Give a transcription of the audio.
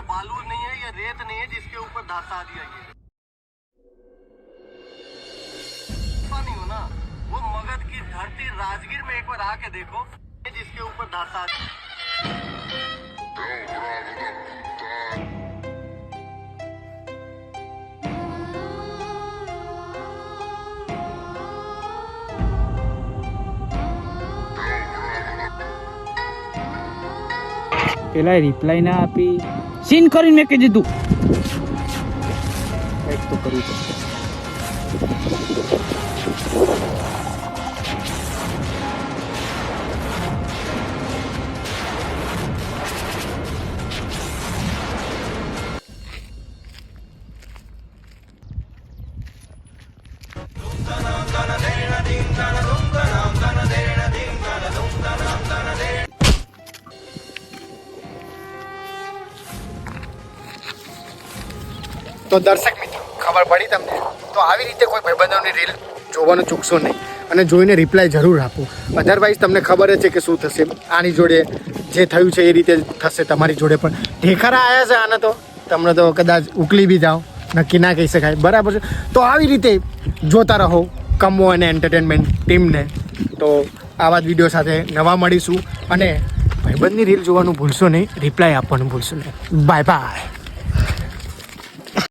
बालू नहीं है, ये रेत नहीं है जिसके ऊपर धंसा दिया। ये नहीं हो ना, वो मगध की धरती राजगीर में एक बार आके देखो, जिसके ऊपर धंसा। પેલા રિપ્લાય ના આપી સીન કરીને મેં કહી દીધું કંઈક તો કરવું પડશે. તો દર્શક મિત્રો ખબર પડી તમને? તો આવી રીતે કોઈ ભાઈબંધોની રીલ જોવાનું ચૂકશો નહીં અને જોઈને રિપ્લાય જરૂર આપો. અધરવાઇઝ તમને ખબર જ છે કે શું થશે. આની જોડે જે થયું છે એ રીતે થશે તમારી જોડે પણ. ઢેખરા આવ્યા છે આને તો તમને તો કદાચ ઉકલી બી જાઓ, નક્કી ના કહી શકાય, બરાબર છે. તો આવી રીતે જોતા રહો કમો અને એન્ટરટેનમેન્ટ ટીમને. તો આવા જ વિડીયો સાથે નવા મળીશું અને ભાઈબંધની રીલ જોવાનું ભૂલશો નહીં, રિપ્લાય આપવાનું ભૂલશો નહીં. Bye bye.